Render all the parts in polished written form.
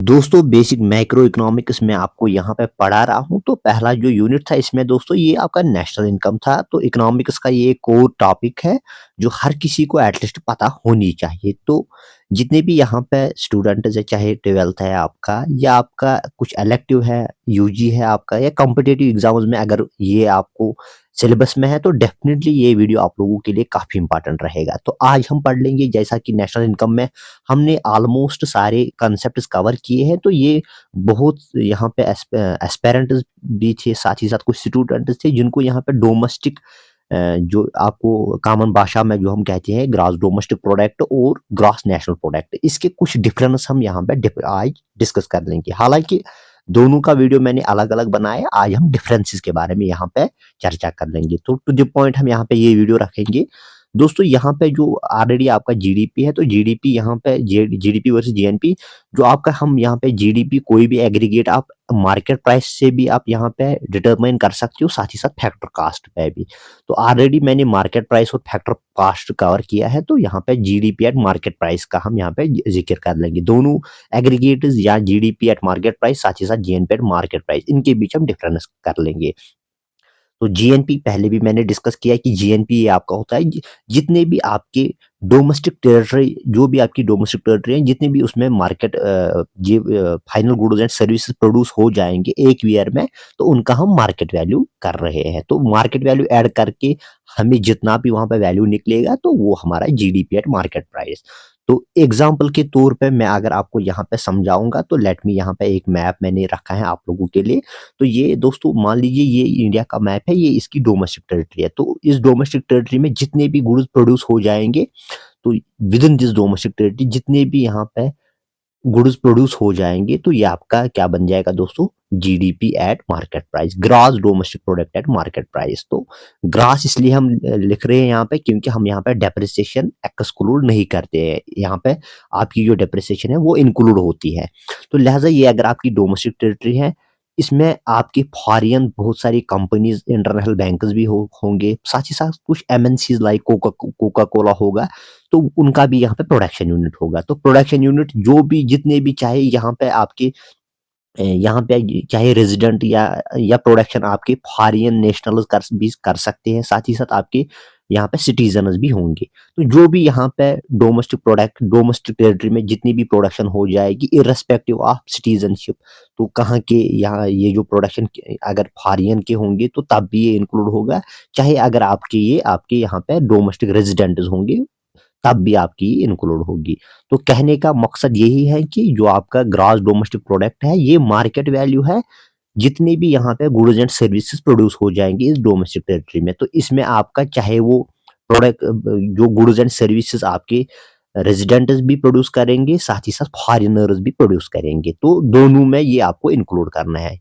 दोस्तों basic macro economics में आपको यहाँ पे पढ़ा रहा हूँ। तो पहला जो यूनिट था इसमें दोस्तों ये आपका नेशनल इनकम था। तो इकोनॉमिक्स का ये कोर टॉपिक है जो हर किसी को एटलीस्ट पता होनी चाहिए। तो जितने भी यहाँ पे स्टूडेंट है, चाहे 12th है आपका या आपका कुछ इलेक्टिव है, यूजी है आपका या कॉम्पिटिटिव एग्जाम्स में अगर ये आपको सिलेबस में है तो डेफिनेटली ये वीडियो आप लोगों के लिए काफ़ी इंपॉर्टेंट रहेगा। तो आज हम पढ़ लेंगे जैसा कि नेशनल इनकम में हमने ऑलमोस्ट सारे कॉन्सेप्ट्स कवर किए हैं। तो ये बहुत यहाँ पे एस्पेरेंट्स भी थे, साथ ही साथ कुछ स्टूडेंट्स थे जिनको यहाँ पे डोमेस्टिक जो आपको कॉमन भाषा में जो हम कहते हैं ग्रॉस डोमेस्टिक प्रोडक्ट और ग्रॉस नेशनल प्रोडक्ट, इसके कुछ डिफरेंस हम यहाँ पे आज डिस्कस कर लेंगे। हालांकि दोनों का वीडियो मैंने अलग अलग बनाया, आज हम डिफरेंसेस के बारे में यहाँ पे चर्चा कर लेंगे। तो टू द पॉइंट हम यहाँ पे ये वीडियो रखेंगे। दोस्तों यहाँ पे जो ऑलरेडी आपका जीडीपी है, तो जीडीपी यहाँ पे जीडीपी वर्सेस जीएनपी, जो आपका हम यहाँ पे जीडीपी कोई भी एग्रीगेट आप मार्केट प्राइस से भी आप यहाँ पे डिटरमाइन कर सकते हो, साथ ही साथ फैक्टर कास्ट पे भी। तो ऑलरेडी मैंने मार्केट प्राइस और फैक्टर कास्ट कवर किया है। तो यहाँ पे जीडीपी एट मार्केट प्राइस का हम यहाँ पे जिक्र कर लेंगे। दोनों एग्रीगेट्स या जीडीपी एट मार्केट प्राइस, साथ ही साथ जीएनपी एट मार्केट प्राइस, इनके बीच हम डिफरेंस कर लेंगे। तो जीएनपी पहले भी मैंने डिस्कस किया है कि जीएनपी ये आपका होता है जितने भी आपके डोमेस्टिक टेरिटरी, जो भी आपकी डोमेस्टिक टेरिटरी है, जितने भी उसमें market final goods and services produce हो जाएंगे एक ईयर में, तो उनका हम मार्केट वैल्यू कर रहे हैं। तो मार्केट वैल्यू ऐड करके हमें जितना भी वहां पे वैल्यू निकलेगा तो वो हमारा जीडीपी एट मार्केट प्राइस। तो एग्जाम्पल के तौर पे मैं अगर आपको यहाँ पे समझाऊंगा तो लेट मी, यहाँ पे एक मैप मैंने रखा है आप लोगों के लिए। तो ये दोस्तों मान लीजिए ये इंडिया का मैप है, ये इसकी डोमेस्टिक टेरिटरी है। तो इस डोमेस्टिक टेरिटरी में जितने भी गुड्स प्रोड्यूस हो जाएंगे, तो with in this domestic territory जितने भी यहाँ पे गुड्स प्रोड्यूस हो जाएंगे, तो ये आपका क्या बन जाएगा दोस्तों, GDP at market price, gross domestic product at market price. तो ग्रॉस इसलिए हम लिख रहे हैं यहाँ पे क्योंकि हम यहाँ पे डेप्रिसिएशन एक्सक्लूड नहीं करते हैं। यहाँ पे आपकी जो डेप्रिसिएशन है वो इंक्लूड होती है। तो लिहाजा ये अगर आपकी डोमेस्टिक टेरिटरी है, इसमें आपकी फॉरिन बहुत सारी कंपनीज, इंटरनेशनल बैंक्स भी होंगे, साथ ही साथ कुछ एमएनसीज लाइक कोका कोला होगा, तो उनका भी यहाँ पे प्रोडक्शन यूनिट होगा। तो प्रोडक्शन यूनिट जो भी जितने भी चाहे यहाँ पे आपके यहाँ पे चाहे रेजिडेंट या प्रोडक्शन आपके फॉरिन नेशनल भी कर सकते हैं, साथ ही साथ आपके यहाँ पे सिटीजन्स भी होंगे। तो जो भी यहाँ पे डोमेस्टिक प्रोडक्ट, डोमेस्टिक टेरिटरी में जितनी भी प्रोडक्शन हो जाएगी इररेस्पेक्टिव ऑफ सिटीजनशिप, तो कहाँ के यहाँ ये जो प्रोडक्शन अगर फॉरिन के होंगे तो तब भी ये इंक्लूड होगा, चाहे अगर आपके यहाँ पे डोमेस्टिक रेजिडेंट्स होंगे तब भी आपकी इंक्लूड होगी। तो कहने का मकसद यही है कि जो आपका ग्रॉस डोमेस्टिक प्रोडक्ट है ये मार्केट वैल्यू है जितनी भी यहाँ पे गुड्स एंड सर्विसेज प्रोड्यूस हो जाएंगे इस डोमेस्टिक टेरिटरी में। तो इसमें आपका चाहे वो प्रोडक्ट, जो गुड्स एंड सर्विसेज आपके रेजिडेंट्स भी प्रोड्यूस करेंगे, साथ ही साथ फॉरिनर्स भी प्रोड्यूस करेंगे, तो दोनों में ये आपको इंक्लूड करना है।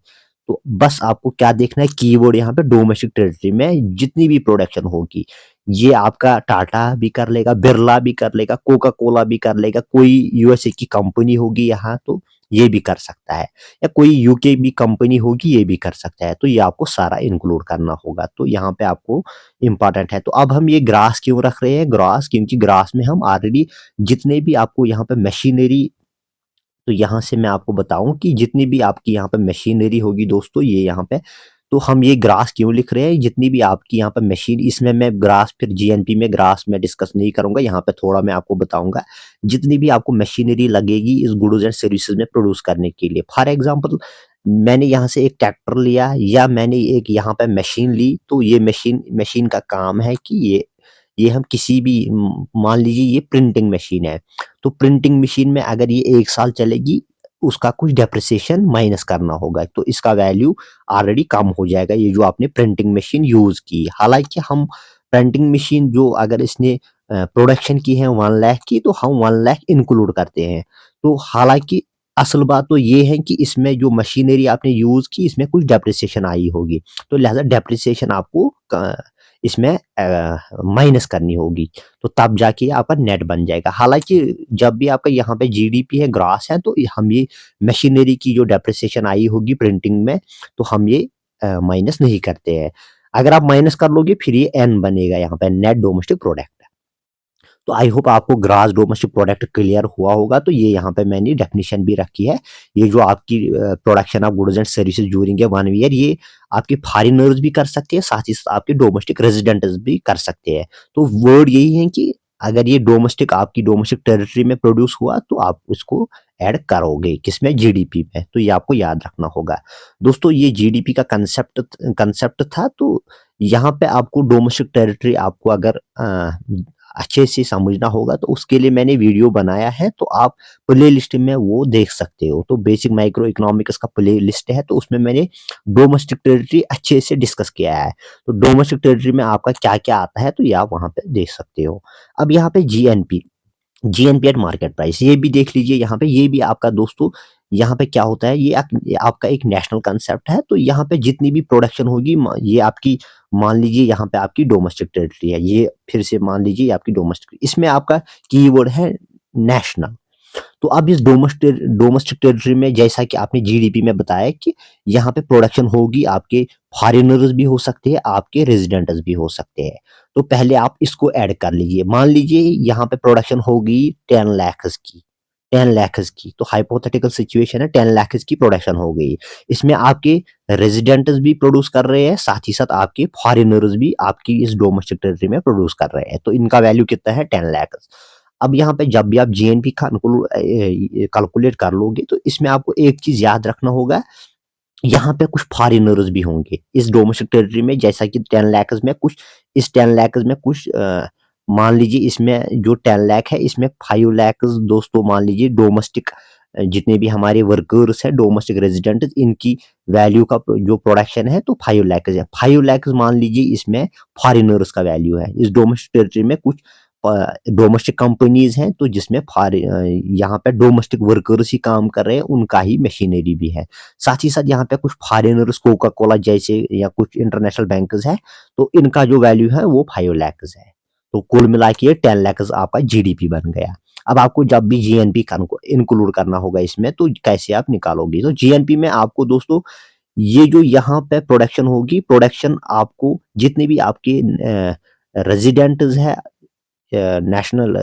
तो बस आपको क्या देखना है, कीवर्ड यहाँ पे डोमेस्टिक टेरिटरी में जितनी भी प्रोडक्शन होगी, ये आपका टाटा भी कर लेगा, बिरला भी कर लेगा, कोका कोला भी कर लेगा, कोई यूएसए की कंपनी होगी यहाँ तो ये भी कर सकता है, या कोई यूके भी कंपनी होगी ये भी कर सकता है। तो ये आपको सारा इंक्लूड करना होगा। तो यहाँ पे आपको इंपॉर्टेंट है। तो अब हम ये ग्रास क्यों रख रहे हैं, ग्रास क्योंकि ग्रास में हम ऑलरेडी जितने भी आपको यहाँ पे मशीनरी, तो यहाँ से मैं आपको बताऊं कि जितनी भी आपकी यहाँ पे मशीनरी होगी दोस्तों, ये यहाँ पे, तो हम ये ग्रास क्यों लिख रहे हैं, जितनी भी आपकी यहाँ पे मशीन, इसमें मैं ग्रास फिर जीएनपी में ग्रास में डिस्कस नहीं करूंगा, यहाँ पे थोड़ा मैं आपको बताऊंगा जितनी भी आपको मशीनरी लगेगी इस गुड्स एंड सर्विसेज में प्रोड्यूस करने के लिए। फॉर एग्जांपल मैंने यहाँ से एक ट्रैक्टर लिया या मैंने एक यहाँ पे मशीन ली, तो ये मशीन का काम है कि ये हम किसी भी, मान लीजिए ये प्रिंटिंग मशीन है, तो प्रिंटिंग मशीन में अगर ये 1 साल चलेगी उसका कुछ डेप्रिसिएशन माइनस करना होगा, तो इसका वैल्यू ऑलरेडी कम हो जाएगा, ये जो आपने प्रिंटिंग मशीन यूज की। हालांकि हम प्रिंटिंग मशीन जो अगर इसने प्रोडक्शन की है 1 लाख की, तो हम 1 लाख इंक्लूड करते हैं। तो हालांकि असल बात तो ये है कि इसमें जो मशीनरी आपने यूज की इसमें कुछ डेप्रिसिएशन आई होगी, तो लिहाजा डेप्रिसिएशन आपको इसमें माइनस करनी होगी, तो तब जाके आपका नेट बन जाएगा। हालांकि जब भी आपका यहाँ पे जीडीपी है, ग्रास है, तो हम ये मशीनरी की जो डेप्रिसिएशन आई होगी प्रिंटिंग में, तो हम ये माइनस नहीं करते हैं। अगर आप माइनस कर लोगे फिर ये एन बनेगा, यहाँ पे नेट डोमेस्टिक प्रोडक्ट। तो आई होप आपको ग्रॉस डोमेस्टिक प्रोडक्ट क्लियर हुआ होगा। तो ये यहाँ पे मैंने डेफिनेशन भी रखी है। ये जो आपकी production of goods and services during a 1 year, ये आपके फॉरेनर्स भी कर सकते हैं, साथ ही साथ आपके डोमेस्टिक रेजिडेंट्स भी कर सकते हैं। तो वर्ड यही है कि अगर ये डोमेस्टिक आपकी डोमेस्टिक टेरिटरी में प्रोड्यूस हुआ तो आप उसको ऐड करोगे किसमें, जीडीपी में। तो ये आपको याद रखना होगा। दोस्तों ये जीडीपी का कंसेप्ट था। तो यहाँ पे आपको डोमेस्टिक टेरिटरी आपको अगर अच्छे से समझना होगा तो उसके लिए मैंने वीडियो बनाया है, तो आप प्ले लिस्ट में वो देख सकते हो। तो बेसिक माइक्रो इकोनॉमिक्स का प्ले लिस्ट है, तो उसमें मैंने डोमेस्टिक टेरिटरी अच्छे से डिस्कस किया है। तो डोमेस्टिक टेरिटरी में आपका क्या क्या आता है तो ये आप वहां पे देख सकते हो। अब यहाँ पे जीएनपी एट मार्केट प्राइस, ये भी देख लीजिए। यहाँ पे ये भी आपका दोस्तों, यहाँ पे क्या होता है, ये आपका एक नेशनल कंसेप्ट है। तो यहाँ पे जितनी भी प्रोडक्शन होगी, ये आपकी मान लीजिए यहाँ पे आपकी डोमेस्टिक टेरिटरी है। ये फिर से मान लीजिए ये आपकी डोमेस्टिक, इसमें आपका कीवर्ड है नेशनल। तो अब इस डोमेस्टिक टेरिटरी में जैसा कि आपने जीडीपी में बताया कि यहाँ पे प्रोडक्शन होगी, आपके फॉरेनर्स भी हो सकते हैं, आपके रेजिडेंट्स भी हो सकते हैं। तो पहले आप इसको ऐड कर लीजिए। मान लीजिए यहाँ पे प्रोडक्शन होगी 10 लाख की, तो हाइपोथेटिकल सिचुएशन है, 10 लाख की प्रोडक्शन हो गई। इसमें आपके रेजिडेंट्स भी प्रोड्यूस कर रहे हैं, साथ ही साथ आपके फॉरेनर्स भी आपकी इस डोमेस्टिक टेरिटरी में प्रोड्यूस कर रहे हैं। तो इनका वैल्यू कितना है, 10 लाख। अब यहाँ पे जब भी आप जीएनपी का कैलकुलेट कर लोगे तो इसमें आपको एक चीज याद रखना होगा, यहाँ पे कुछ फॉरेनर्स भी होंगे इस डोमेस्टिक टेरिटरी में। जैसा कि 10 लाख में कुछ, इस 10 लाख में कुछ मान लीजिए इसमें जो 10 लाख है इसमें 5 लाख दोस्तों मान लीजिए डोमेस्टिक, जितने भी हमारे वर्कर्स हैं डोमेस्टिक रेजिडेंट, इनकी वैल्यू का जो प्रोडक्शन है तो 5 लाख है। 5 लाख मान लीजिए इसमें फॉरेनर्स का वैल्यू है। इस डोमेस्टिक टेरिटरी में कुछ डोमेस्टिक कंपनीज हैं तो जिसमें यहाँ पे डोमेस्टिक वर्कर्स ही काम कर रहे हैं, उनका ही मशीनरी भी है। साथ ही साथ यहाँ पे कुछ फॉरेनर्स, कोका कोला जैसे या कुछ इंटरनेशनल बैंक्स है, तो इनका जो वैल्यू है वो 5 लाख है। तो कुल मिला के 10 लाख आपका जीडीपी बन गया। अब आपको जब भी जीएनपी इंक्लूड करना होगा इसमें, तो कैसे आप निकालोगे। तो जीएनपी में आपको दोस्तों ये जो यहाँ पे प्रोडक्शन होगी, प्रोडक्शन आपको जितने भी आपके रेजिडेंट्स है, नेशनल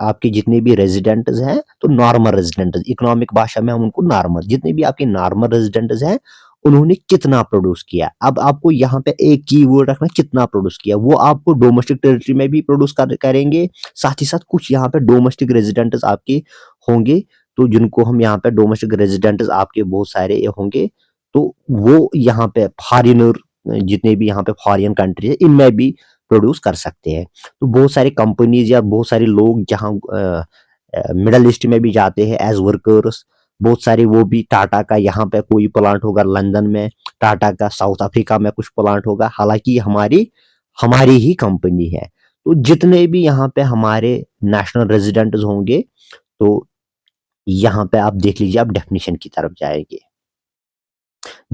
आपके जितने भी रेजिडेंट्स हैं, तो नॉर्मल रेजिडेंट्स, इकोनॉमिक भाषा में हम उनको नॉर्मल, जितने भी आपके नॉर्मल रेजिडेंट्स हैं उन्होंने कितना प्रोड्यूस किया। अब आपको यहाँ पे एक कीवर्ड रखना, कितना प्रोड्यूस किया। वो आपको डोमेस्टिक टेरिटरी में भी प्रोड्यूस करेंगे, साथ ही साथ कुछ यहाँ पे डोमेस्टिक रेजिडेंट्स आपके होंगे, तो जिनको हम यहाँ पे डोमेस्टिक रेजिडेंट्स आपके बहुत सारे होंगे, तो वो यहाँ पे फॉरिनर, जितने भी यहाँ पे फॉरेन कंट्री है इनमें भी प्रोड्यूस कर सकते हैं। तो बहुत सारी कंपनीज या बहुत सारे लोग जहाँ मिडल ईस्ट में भी जाते हैं एज वर्कर्स, बहुत सारे वो भी, टाटा का यहाँ पे कोई प्लांट होगा लंदन में, टाटा का साउथ अफ्रीका में कुछ प्लांट होगा, हालांकि हमारी हमारी ही कंपनी है। तो जितने भी यहाँ पे हमारे नेशनल रेजिडेंट्स होंगे, तो यहाँ पे आप देख लीजिए, आप डेफिनेशन की तरफ जाएंगे,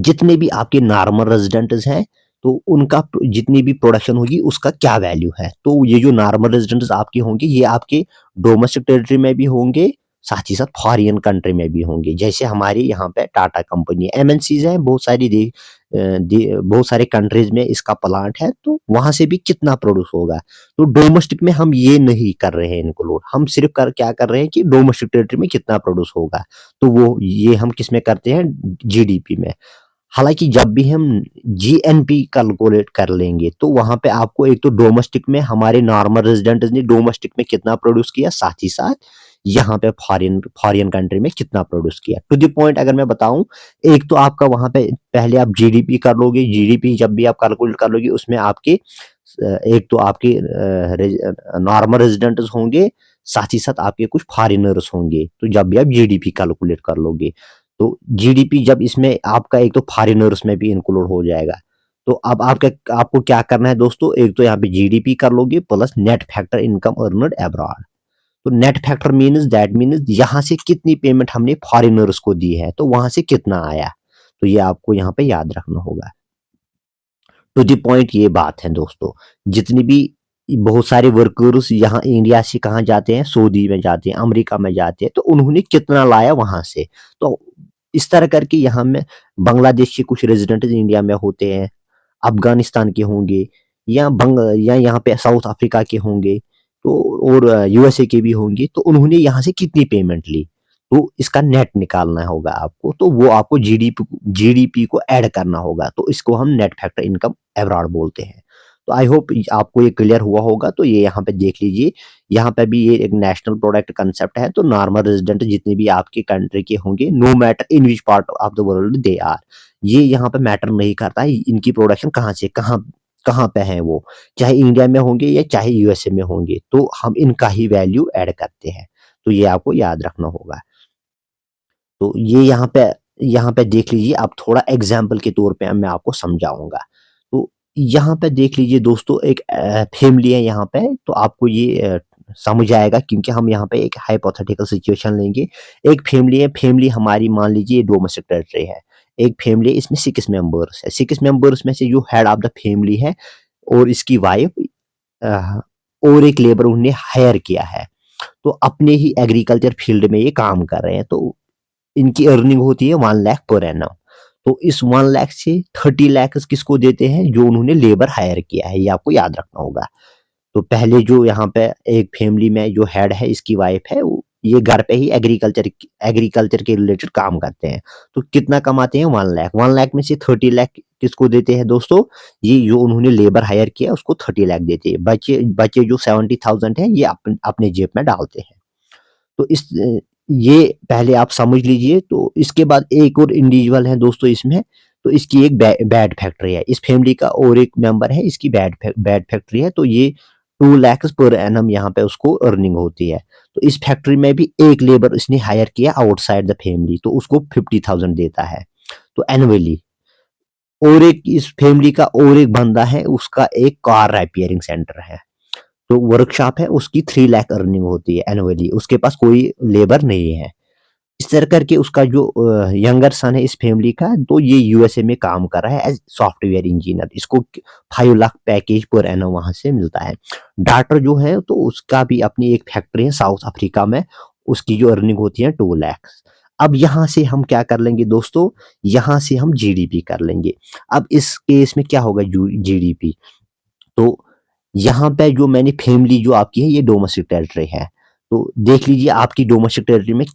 जितने भी आपके नॉर्मल रेजिडेंट्स हैं तो उनका जितनी भी प्रोडक्शन होगी उसका क्या वैल्यू है। तो ये जो नॉर्मल रेजिडेंट्स आपके होंगे ये आपके डोमेस्टिक टेरिटरी में भी होंगे, साथ ही साथ फॉरेन कंट्री में भी होंगे। जैसे हमारे यहाँ पे टाटा कंपनी एमएनसीज हैं बहुत सारी, बहुत सारे कंट्रीज में इसका प्लांट है, तो वहां से भी कितना प्रोड्यूस होगा। तो डोमेस्टिक में हम ये नहीं कर रहे हैं इंक्लूड, हम सिर्फ क्या कर रहे हैं कि डोमेस्टिक टेरिटरी में कितना प्रोड्यूस होगा, तो वो ये हम किस में करते हैं, जीडीपी में। हालांकि जब भी हम जीएनपी कैलकुलेट कर लेंगे तो वहां पे आपको एक तो डोमेस्टिक में हमारे नॉर्मल रेजिडेंट्स ने डोमेस्टिक में कितना प्रोड्यूस किया, साथ ही साथ यहाँ पे फॉरेन कंट्री में कितना प्रोड्यूस किया। टू द पॉइंट अगर मैं बताऊं, एक तो आपका वहां पे पहले आप जीडीपी कर लोगे, जीडीपी जब भी आप कैलकुलेट कर लोगे उसमें आपके एक तो आपके नॉर्मल रेजिडेंट्स होंगे, साथ ही साथ आपके कुछ फॉरेनर्स होंगे। तो जब भी आप जीडीपी कैलकुलेट कर लोगे तो जीडीपी जब इसमें आपका एक तो फॉरेनर्स में भी इंक्लूड हो जाएगा। तो अब आपको क्या करना है दोस्तों, एक तो यहाँ पे जीडीपी कर लोगे plus net factor income earned abroad. तो net factor means that means यहाँ से कितनी पेमेंट हमने फॉरेनर्स को दी है, तो वहां से कितना आया। तो ये आपको यहाँ पे याद रखना होगा। टू द पॉइंट ये बात है दोस्तों, जितनी भी बहुत सारे वर्कर्स यहाँ इंडिया से कहाँ जाते हैं, सऊदी में जाते हैं, अमेरिका में जाते हैं, तो उन्होंने कितना लाया वहां से। तो इस तरह करके यहाँ में बांग्लादेश के कुछ रेजिडेंट इंडिया में होते हैं, अफगानिस्तान के होंगे, या यहाँ पे साउथ अफ्रीका के होंगे, तो और यूएसए के भी होंगे, तो उन्होंने यहाँ से कितनी पेमेंट ली, तो इसका नेट निकालना होगा आपको, तो वो आपको जीडीपी को ऐड करना होगा, तो इसको हम नेट फैक्टर इनकम अब्रॉड बोलते हैं। तो आई होप आपको ये क्लियर हुआ होगा। तो ये यहाँ पे देख लीजिए, यहाँ पे भी ये एक नेशनल प्रोडक्ट कंसेप्ट है। तो नॉर्मल रेजिडेंट जितने भी आपके कंट्री के होंगे, no matter in which part of the world they are, ये यहाँ पे मैटर नहीं करता है इनकी प्रोडक्शन कहाँ से कहाँ कहाँ पे है, वो चाहे इंडिया में होंगे या चाहे यूएसए में होंगे, तो हम इनका ही वैल्यू ऐड करते हैं। तो ये आपको याद रखना होगा। तो ये यहाँ पे देख लीजिए, अब थोड़ा एग्जाम्पल के तौर पे मैं आपको समझाऊंगा। तो यहाँ पे देख लीजिए दोस्तों, एक फैमिली है यहाँ पे, तो आपको ये समझ आएगा, क्योंकि हम यहाँ पे एक हाइपोथेटिकल सिचुएशन लेंगे। एक फैमिली है, फैमिली हमारी मान लीजिए डोमेस्टिक टेरिटरी है। एक फैमिली है, इसमें 6 मेंबर्स है। 6 मेंबर्स में से जो हेड ऑफ द फैमिली है और इसकी वाइफ और एक लेबर उन्हें हायर किया है, तो अपने ही एग्रीकल्चर फील्ड में ये काम कर रहे हैं। तो इनकी अर्निंग होती है 1 लाख पर एनम। तो इस 1 लाख से 30 लाख किसको देते हैं, जो उन्होंने लेबर हायर किया है, ये आपको याद रखना होगा। तो पहले जो यहाँ पे एक फैमिली में जो हेड है, इसकी वाइफ है, ये घर पे ही एग्रीकल्चर के रिलेटेड काम करते हैं। तो कितना कमाते हैं, 1 लाख। 1 लाख में से 30 लाख किसको देते हैं दोस्तों, ये जो उन्होंने लेबर हायर किया उसको 30 लाख देते हैं। बचे बचे जो 70,000 है, ये अपने जेब में डालते हैं। तो ये पहले आप समझ लीजिए। तो इसके बाद एक और इंडिविजुअल है दोस्तों इसमें, तो इसकी एक बैड फैक्ट्री है। इस फैमिली का और एक मेंबर है, इसकी बैड फैक्ट्री है। तो ये 2 लाख पर एनम यहाँ पे उसको अर्निंग होती है। तो इस फैक्ट्री में भी एक लेबर इसने हायर किया आउटसाइड द फैमिली, तो उसको 50,000 देता है, तो एनुअली। और एक इस फैमिली का और एक बंदा है, उसका एक कार रिपेयरिंग सेंटर है, तो वर्कशॉप है, उसकी 3 लाख अर्निंग होती है एनुअली। उसके पास कोई लेबर नहीं है। इस तरह करके उसका जो यंगर सन है इस फैमिली का, तो ये यूएसए में काम कर रहा है एज सॉफ्टवेयर इंजीनियर। इसको 5 लाख पैकेज पर एनम वहां से मिलता है। डॉक्टर जो है, तो उसका भी अपनी एक फैक्ट्री है साउथ अफ्रीका में, उसकी जो अर्निंग होती है 2 लाख। अब यहाँ से हम क्या कर लेंगे दोस्तों, यहाँ से हम जीडीपी कर लेंगे। अब इस केस में क्या होगा, जीडीपी, तो यहाँ पे जो मैंने फैमिली जो आपकी है, ये डोमेस्टिक टेरिटरी है। तो देख लीजिए आपकी डोमेस्टिक टेरिटरी में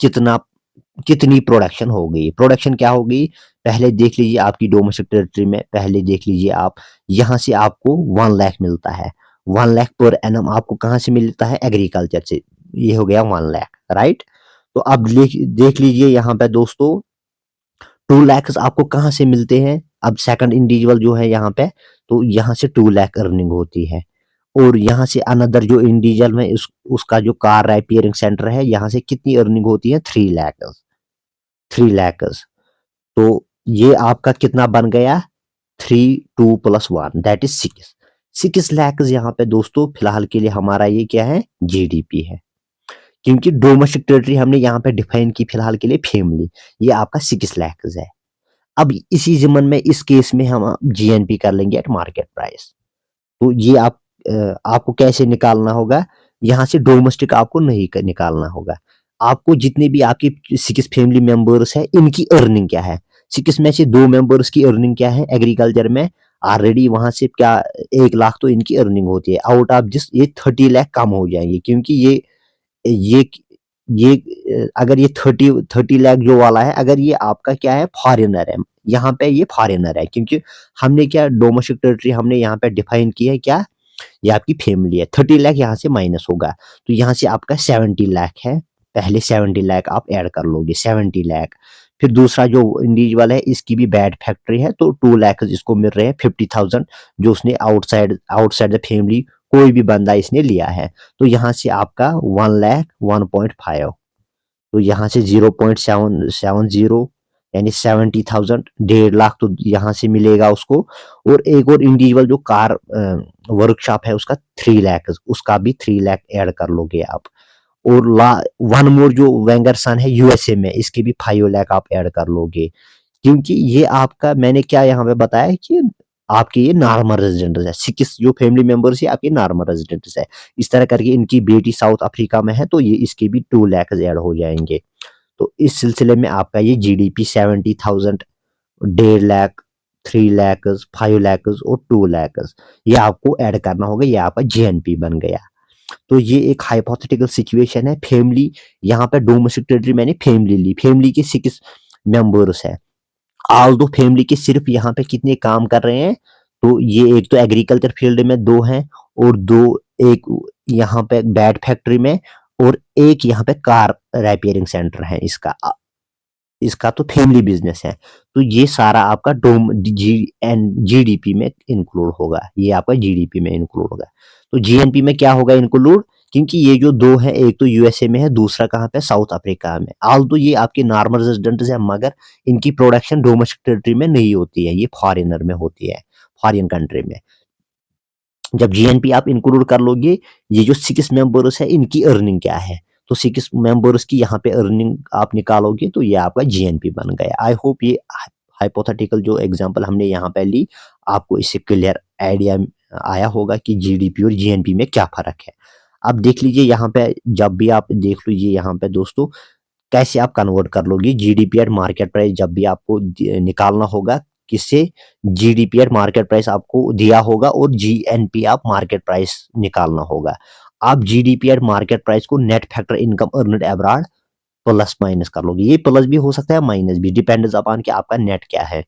कितनी प्रोडक्शन हो गई। प्रोडक्शन क्या हो गई, पहले देख लीजिए आपकी डोमेस्टिक टेरिटरी में, पहले देख लीजिए आप, यहाँ से आपको 1 लाख मिलता है। 1 लाख पर एनम आपको कहाँ से मिलता है, एग्रीकल्चर से। ये हो गया 1 लाख, राइट। तो अब देख लीजिए यहाँ पे दोस्तों, 2 लाख आपको कहाँ से मिलते हैं। अब सेकंड इंडिविजुअल जो है यहाँ पे, तो यहाँ से 2 लाख अर्निंग होती है। और यहाँ से अनदर जो इंडिविजुअल में उसका जो कार रिपेयरिंग सेंटर है, यहाँ से कितनी अर्निंग होती है, 3 लाख। 3 लाख। तो ये आपका कितना बन गया, 3 2 + 1 दैट इज 6। 6 लाख यहाँ पे दोस्तों फिलहाल के लिए हमारा ये क्या है, जीडीपी है। क्योंकि डोमेस्टिक टेरिटरी हमने यहाँ पे डिफाइन की फिलहाल के लिए फैमिली, ये आपका 6 लाख है। अब इसी ज़मन में इस केस में हम जीएनपी कर लेंगे एट मार्केट प्राइस। तो ये आपको कैसे निकालना होगा, यहाँ से डोमेस्टिक आपको नहीं निकालना होगा। आपको जितने भी आपके 6 फैमिली मेंबर्स है, इनकी अर्निंग क्या है। 6 में से 2 मेंबर्स की अर्निंग क्या है एग्रीकल्चर में, ऑलरेडी वहां से क्या 1 लाख तो इनकी अर्निंग होती है। आउट ऑफ जिस ये 30 लाख कम हो जाएंगे, क्योंकि ये ये अगर ये 30 लाख जो वाला है, अगर ये आपका क्या है, फॉरेनर है, यहाँ पे ये फॉरेनर है, क्योंकि हमने क्या डोमेस्टिक टेरिटरी हमने यहाँ पे डिफाइन की है क्या, ये आपकी फैमिली है। 30 लाख यहाँ से माइनस होगा, तो यहाँ से आपका 70 लाख है। पहले 70 लाख आप ऐड कर लोगे, 70 लाख। फिर दूसरा जो इंडिविजुअल है, इसकी भी बैड फैक्ट्री है, तो 2 लाख इसको मिल रहे हैं, 50,000 जो उसने आउटसाइड आउटसाइड द फैमिली कोई भी बंदा इसने लिया है। तो यहाँ से आपका 1 लाख 1.5, तो यहाँ से 0.770 यानी 70,000, 1.5 लाख तो यहाँ से मिलेगा उसको। और एक और इंडिविजुअल जो कार वर्कशॉप है, उसका 3 लाख, उसका भी 3 लाख ऐड कर लोगे आप। और वन मोर जो वेंगर सन है यूएसए में, इसकी भी 5 लाख आप ऐड कर लोगे। क्योंकि ये आपका मैंने क्या यहाँ पे बताया कि आपके ये नॉर्मल रेजिडेंट्स है। 6 जो फैमिली मेंबर्स है आपके नॉर्मल रेजिडेंट्स है। इस तरह करके इनकी बेटी साउथ अफ्रीका में है, तो ये इसके भी 2 लाख ऐड हो जाएंगे। तो इस सिलसिले में आपका ये जीडीपी 70,000, 1.5 लाख, 3 लाख, 5 लाख और 2 लाख, ये आपको ऐड करना होगा। ये आपका जीएनपी बन गया। तो ये एक हाइपोथेटिकल सिचुएशन है। फैमिली यहाँ पे डोमेस्टिक टेरिटरी मैंने फैमिली ली, फैमिली के 6 मेंबर्स है। ऑल्दो फैमिली के सिर्फ यहाँ पे कितने काम कर रहे हैं, तो ये एक तो एग्रीकल्चर फील्ड में 2 हैं और 2 एक यहाँ पे बैट फैक्ट्री में और एक यहाँ पे कार रिपेयरिंग सेंटर है इसका तो फैमिली बिजनेस है। तो ये सारा आपका डोम जीडीपी में इंक्लूड होगा, ये आपका जीडीपी में इंक्लूड होगा। तो जीएनपी में क्या होगा इंक्लूड, क्योंकि ये जो 2 है, एक तो यूएसए में है, दूसरा कहाँ पे, साउथ अफ्रीका में। ऑल्दो ये आपके नॉर्मल रेजिडेंट्स है, मगर इनकी प्रोडक्शन डोमेस्टिक टेरिटरी में नहीं होती है, ये फॉरेनर में होती है, फॉरेन कंट्री में। जब जीएनपी आप इंक्लूड कर लोगे, ये जो 6 मेंबर्स है इनकी अर्निंग क्या है, तो 6 मेंबर्स की यहाँ पे अर्निंग आप निकालोगे तो ये आपका जीएनपी बन गया। आई होप ये हाइपोथेटिकल जो एग्जांपल हमने यहाँ पे ली, आपको इससे क्लियर आइडिया आया होगा कि जीडीपी और जीएनपी में क्या फर्क है। अब देख लीजिए यहाँ पे, जब भी आप देख लीजिए यहाँ पे दोस्तों, कैसे आप कन्वर्ट कर लोगे जीडीपी एट मार्केट प्राइस। जब भी आपको निकालना होगा, किससे, जीडीपी एट मार्केट प्राइस आपको दिया होगा और जीएनपी आप मार्केट प्राइस निकालना होगा। आप जीडीपी एट मार्केट प्राइस को net factor income earned abroad plus minus कर लोगे। ये प्लस भी हो सकता है, माइनस भी, डिपेंड्स अपॉन कि आपका नेट क्या है।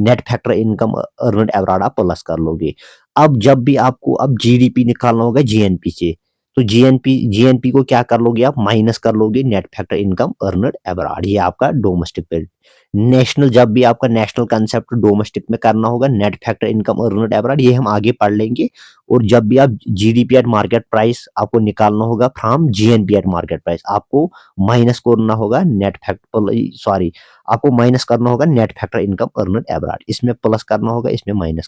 Net factor income earned abroad आप प्लस कर लोगे। अब जब भी आपको अब जीडीपी निकालना होगा जीएनपी से, तो जीएनपी को क्या कर लोगे, आप माइनस कर लोगे net factor income earned abroad, ये आपका डोमेस्टिक पे। नेशनल, जब भी आपका नेशनल कंसेप्ट डोमेस्टिक में करना होगा, net factor income earned abroad, ये हम आगे पढ़ लेंगे। और जब भी आप जीडीपी एट मार्केट प्राइस आपको निकालना होगा from GNP eight market price, आपको माइनस करना होगा नेट फैक्टर, सॉरी, आपको माइनस करना होगा net factor income earned abroad. इसमें प्लस करना होगा, इसमें माइनस।